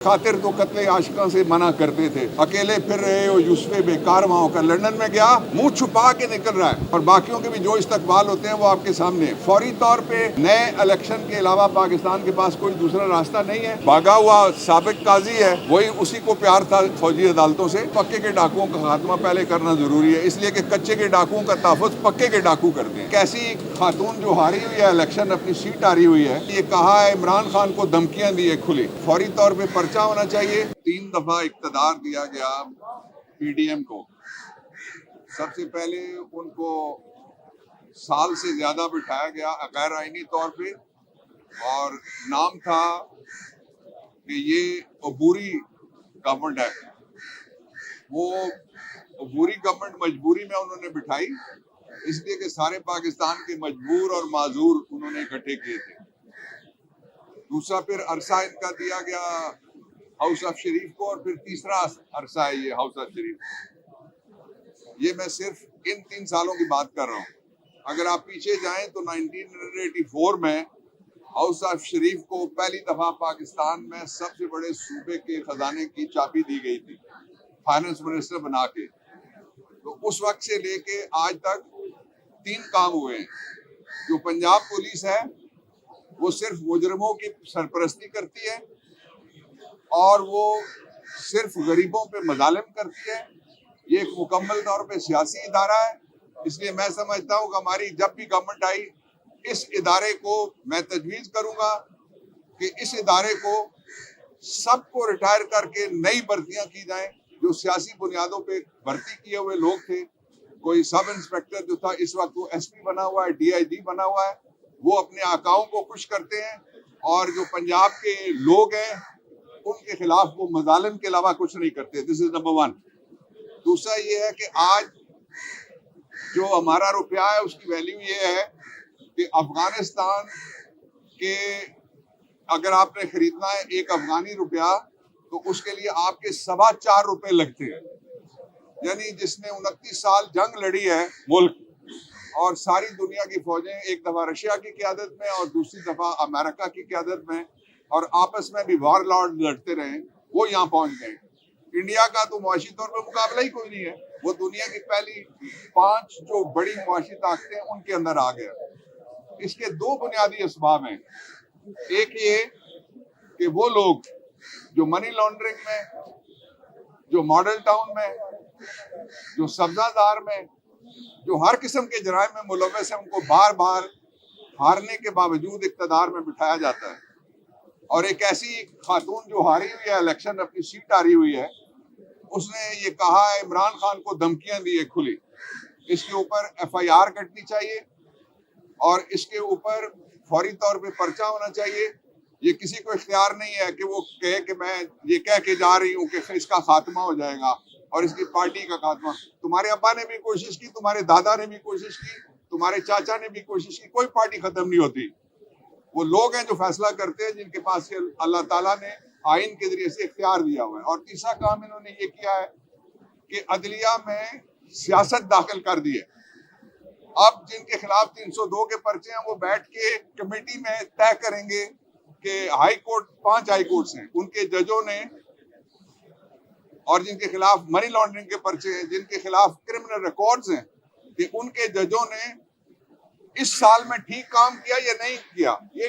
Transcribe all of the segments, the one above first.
खातिर तो कत्ले आशिका से मना करते थे। अकेले फिर रहे हो यूसुफ़े बेकार वहाँ होकर, लंदन में गया मुंह छुपा के निकल रहा है और बाकियों के भी जो इस्तकबाल होते हैं वो आपके सामने। फौरी तौर पे नए इलेक्शन के अलावा पाकिस्तान के पास कोई दूसरा रास्ता नहीं है। भागा हुआ साबिक काजी है, वही उसी को प्यार था फौजी अदालतों से। पक्के के डाकुओं का खात्मा पहले करना जरूरी है, इसलिए कि कच्चे के डाकुओं का तहफ़्फ़ुज़ पक्के के डाकू करते हैं। कैसी खातून जो हारी हुई है इलेक्शन, अपनी सीट हारी हुई है, ये कहा है इमरान खान को धमकियां दी है खुली। फौरी तौर पे पर्चा होना चाहिए। 3 दफा इक़्तिदार दिया गया पीडीएम को। सबसे पहले उनको साल से ज्यादा बिठाया गया गैर आईनी तौर पे, और नाम था कि ये अबूरी गवर्नमेंट है। वो अबूरी गवर्नमेंट मजबूरी में उन्होंने बिठाई, इसलिए कि सारे पाकिस्तान के मजबूर और माजूर उन्होंने इकट्ठे किए थे। दूसरा फिर अरसा इनका दिया गया हाउस ऑफ शरीफ को, और फिर तीसरा अरसा है ये हाउस ऑफ शरीफ। ये मैं सिर्फ इन 3 सालों की बात कर रहा हूँ। अगर आप पीछे जाएं तो 1984 में हाउस ऑफ शरीफ को पहली दफा पाकिस्तान में सबसे बड़े सूबे के खजाने की चाबी दी गई थी, फाइनेंस मिनिस्टर बना के। तो उस वक्त से लेके आज तक 3 काम हुए हैं। जो पंजाब पुलिस है वो सिर्फ मुजरिमों की सरपरस्ती करती है और वो सिर्फ गरीबों पे मजालिम करती है। ये एक मुकम्मल तौर पे सियासी इदारा है। इसलिए मैं समझता हूँ कि हमारी जब भी गवर्नमेंट आई, इस इदारे को मैं तजवीज़ करूँगा कि इस इदारे को सबको रिटायर करके नई भर्तियाँ की जाएं। जो सियासी बुनियादों पे भर्ती किए हुए लोग थे, कोई सब इंस्पेक्टर जो था इस वक्त वो एसपी बना हुआ है, डीआईजी बना हुआ है, वो अपने आकाओं को खुश करते हैं, और जो पंजाब के लोग हैं उनके खिलाफ वो मजालिम के अलावा कुछ नहीं करते। This is number 1। दूसरा ये है कि आज जो हमारा रुपया है उसकी वैल्यू ये है कि अफगानिस्तान के अगर आपने खरीदना है एक अफगानी रुपया, तो उसके लिए आपके 4.25 रुपए लगते हैं। यानी जिसने 29 साल जंग लड़ी है मुल्क, और सारी दुनिया की फौजें, एक दफा रशिया की क़यादत में और दूसरी दफा अमेरिका की क़यादत में, और आपस में भी वार लॉर्ड लड़ते रहे, वो यहाँ पहुंच गए। इंडिया का तो मुआशी तौर पर मुकाबला ही कोई नहीं है। वो दुनिया की पहली 5 जो बड़ी मुआशी ताकतें हैं उनके अंदर आ गया। इसके 2 बुनियादी असबाब हैं। एक ये कि वो लोग जो मनी लॉन्ड्रिंग में, जो मॉडल टाउन में, जो सब्जादार में, जो हर किस्म के जराइम में मुलव्वस है, उनको बार बार हारने के बावजूद इक़्तिदार में बिठाया जाता है। और एक ऐसी खातून जो हारी हुई है इलेक्शन, अपनी सीट हारी हुई है, उसने ये कहा है इमरान खान को धमकियां दी है खुली। इसके ऊपर FIR कटनी चाहिए और इसके ऊपर फौरी तौर पे पर्चा होना चाहिए। ये किसी को इख्तियार नहीं है कि वो कहे कि मैं ये कह के जा रही हूँ कि इसका खात्मा हो जाएगा और इसकी पार्टी का खात्मा। तुम्हारे अब्बा ने भी कोशिश की, तुम्हारे दादा ने भी कोशिश की, तुम्हारे चाचा ने भी कोशिश की, कोई पार्टी खत्म नहीं होती। वो लोग हैं जो फैसला करते हैं, जिनके पास से अल्लाह ताला ने आइन के जरिए से इख्तियार दिया हुआ है। और तीसरा काम इन्होंने ये किया है कि अदलिया में सियासत दाखिल कर दी है। अब जिनके खिलाफ 302 के पर्चे हैं वो बैठ के कमेटी में तय करेंगे कि हाई कोर्ट, 5 हाई कोर्ट्स हैं, उनके जजों ने, और जिनके खिलाफ मनी लॉन्ड्रिंग के पर्चे हैं, जिनके खिलाफ क्रिमिनल रिकॉर्ड्स हैं, कि उनके जजों ने इस साल में ठीक काम किया या नहीं किया। ये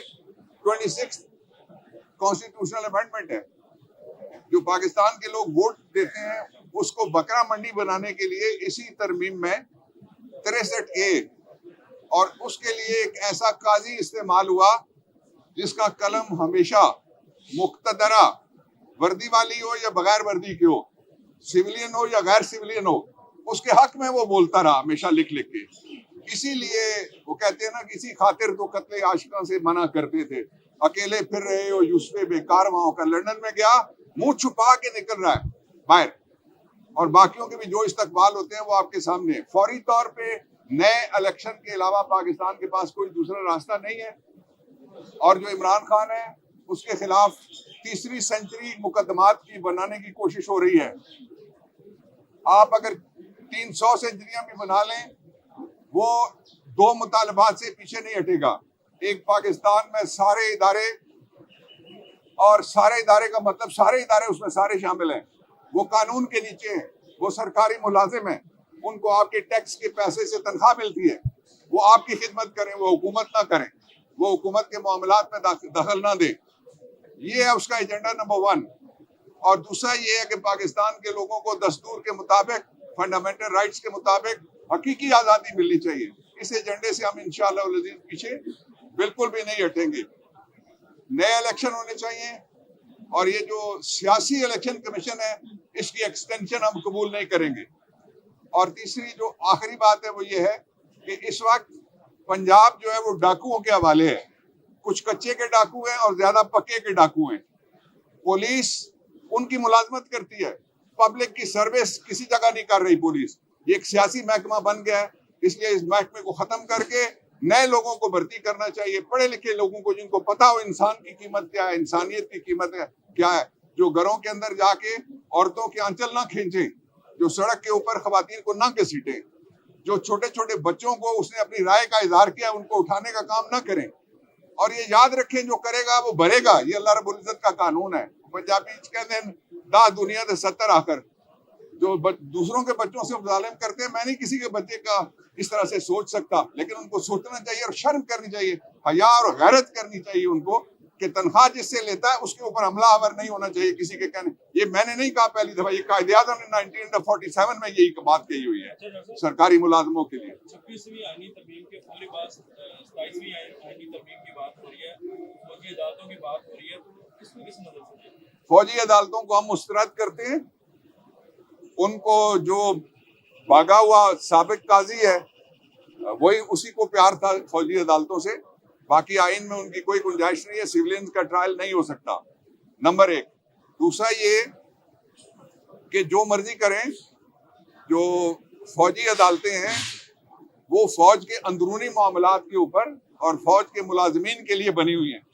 26 कॉन्स्टिट्यूशनल अमेंडमेंट है। जो पाकिस्तान के लोग वोट देते हैं उसको बकरा मंडी बनाने के लिए इसी तरमीम में 63A, और उसके लिए एक ऐसा काजी इस्तेमाल हुआ जिसका कलम हमेशा मुक्तदरा, वर्दी वाली हो या बगैर वर्दी की हो, सिविलियन हो या गैर सिविलियन हो, उसके हक में वो बोलता रहा हमेशा लिख लिख के। इसीलिए वो कहते हैं ना, किसी खातिर तो कत्ले आशिका से मना करते थे। अकेले फिर रहे हो यूसुफ़े बेकार वहाँ होकर, लंदन में गया मुंह छुपा के निकल रहा है बाहर, और बाकियों के भी जो इस्तकबाल होते हैं वो आपके सामने। फौरी तौर पे नए इलेक्शन के अलावा पाकिस्तान के पास कोई दूसरा रास्ता नहीं है। और जो इमरान खान है उसके खिलाफ तीसरी सेंचुरी मुकदमात की बनाने की कोशिश हो रही है। आप अगर 300 सेंचुरियां भी बना लें, वो 2 मुतालबात से पीछे नहीं हटेगा। एक, पाकिस्तान में सारे इदारे और सारे इदारे का मतलब सारे इदारे उसमें सारे शामिल हैं, वो कानून के नीचे हैं, वो सरकारी मुलाजिम हैं, उनको आपके टैक्स के पैसे से तनख्वाह मिलती है, वो आपकी खिदमत करें, वो हुकूमत ना करें, वो हुकूमत के मामलात में दखल ना दें। ये है उसका एजेंडा नंबर 1। और दूसरा ये है कि पाकिस्तान के लोगों को दस्तूर के मुताबिक, फंडामेंटल राइट्स के मुताबिक हकीकी आज़ादी मिलनी चाहिए। इस एजेंडे से हम इंशाअल्लाह पीछे बिल्कुल भी नहीं हटेंगे। नए इलेक्शन होने चाहिए और ये जो सियासी इलेक्शन कमीशन है इसकी एक्सटेंशन हम कबूल नहीं करेंगे। और तीसरी जो आखिरी बात है वो ये है कि इस वक्त पंजाब जो है वो डाकुओं के हवाले है। कुछ कच्चे के डाकू हैं और ज्यादा पक्के के डाकू हैं। पुलिस उनकी मुलाजमत करती है, पब्लिक की सर्विस किसी जगह नहीं कर रही पुलिस। ये एक सियासी महकमा बन गया है, इसलिए इस महकमे को खत्म करके नए लोगों को भर्ती करना चाहिए, पढ़े लिखे लोगों को, जिनको पता हो इंसान की कीमत क्या है, इंसानियत की कीमत क्या है, जो घरों के अंदर जाके औरतों के आंचल ना खींचे, जो सड़क के ऊपर खवातीन को ना घसीटे, जो छोटे छोटे बच्चों को उसने अपनी राय का इजहार किया उनको उठाने का काम ना करें। और ये याद रखें, जो करेगा वो भरेगा, ये अल्लाह रब्बुल इज्जत का कानून है। पंजाबी कहते हैं दा दुनिया दे 70 आकर। जो दूसरों के बच्चों से जालिम करते हैं, मैं नहीं किसी के बच्चे का इस तरह से सोच सकता, लेकिन उनको सोचना चाहिए और शर्म करनी चाहिए, हया और गैरत करनी चाहिए उनको कि तनख्वाह जिससे लेता है उसके ऊपर हमला आवर नहीं होना चाहिए किसी के कहने। ये मैंने नहीं कहा पहली दफा, ये कायदे-ए-आज़म ने 1947 में यही बात कही हुई है सरकारी मुलाजमों के लिए। 26वीं आईनी तरमीम के फौरी बाद 27वीं आईनी तरमीम की बात हो रही है, फौजी अदालतों की बात हो रही है, तो किसको किस नजर से फौजी अदालतों को हम मुस्तरद करते हैं। उनको जो भागा हुआ साबिक काजी है वही उसी को प्यार था फौजी अदालतों से। बाकी आइन में उनकी कोई गुंजाइश नहीं है, सिविलियंस का ट्रायल नहीं हो सकता, नंबर 1। दूसरा ये कि जो मर्जी करें, जो फौजी अदालतें हैं वो फौज के अंदरूनी मामलात के ऊपर और फौज के मुलाजमीन के लिए बनी हुई हैं।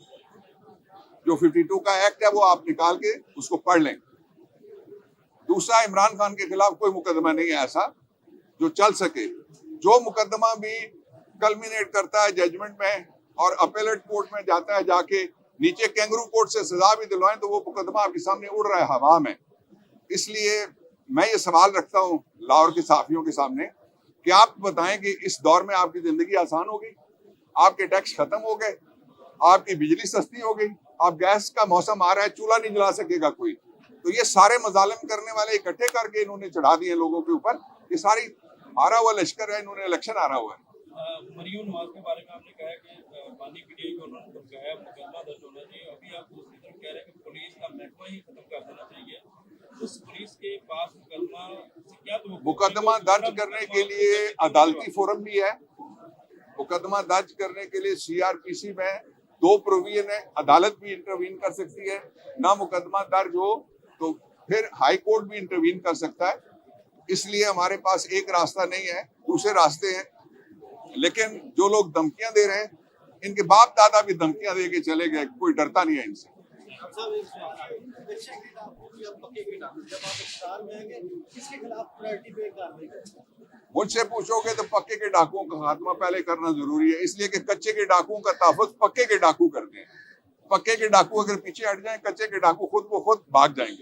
जो 52 का एक्ट है वो आप निकाल के उसको पढ़ लें। दूसरा, इमरान खान के खिलाफ कोई मुकदमा नहीं है ऐसा जो चल सके। जो मुकदमा भी कल्मिनेट करता है जजमेंट में और अपेलेट कोर्ट में जाता है, जाके नीचे कैंगरू कोर्ट से सजा भी दिलवाएं, तो वो मुकदमा आपके सामने उड़ रहा है हवा में। इसलिए मैं ये सवाल रखता हूँ लाहौर के सहाफियों के सामने कि आप बताएं कि इस दौर में आपकी जिंदगी आसान हो गई, आपके टैक्स खत्म हो गए, आपकी बिजली सस्ती हो गई, आप गैस का मौसम आ रहा है, चूल्हा नहीं जला सकेगा कोई, तो ये सारे मजालिम करने वाले इकट्ठे करके इन्होंने चढ़ा दिए लोगों के ऊपर। ये सारी हारा हुआ लश्कर है, इन्होंने इलेक्शन हारा हुआ है। मरियम नवाज के बारे में आपने कहा कि बानी पीटीआई को उन्होंने धमकाया, मुकदमा दर्ज होना चाहिए। अभी आप दूसरी तरफ कह रहे हैं कि पुलिस का महकमा ही खत्म कर देना चाहिए। उस पुलिस के पास मुकदमा से क्या तो मुकदमा दर्ज करने के लिए अदालती फोरम भी है। मुकदमा दर्ज करने के लिए CRPC में 2 प्रोविजन है, अदालत भी इंटरवीन कर सकती है। ना मुकदमा दर्ज हो तो फिर हाई कोर्ट भी इंटरवीन कर सकता है। इसलिए हमारे पास एक रास्ता नहीं है, दूसरे रास्ते हैं। लेकिन जो लोग धमकियां दे रहे हैं, इनके बाप दादा भी धमकियां दे के चले गए, कोई डरता नहीं है इनसे। मुझसे पूछोगे तो पक्के के डाकुओं का खात्मा पहले करना जरूरी है, इसलिए कि कच्चे के डाकुओं का तहफ़्फ़ुज़ पक्के के डाकू करते हैं। पक्के के डाकू अगर पीछे हट जाएं, कच्चे के डाकू खुद ब खुद भाग जाएंगे।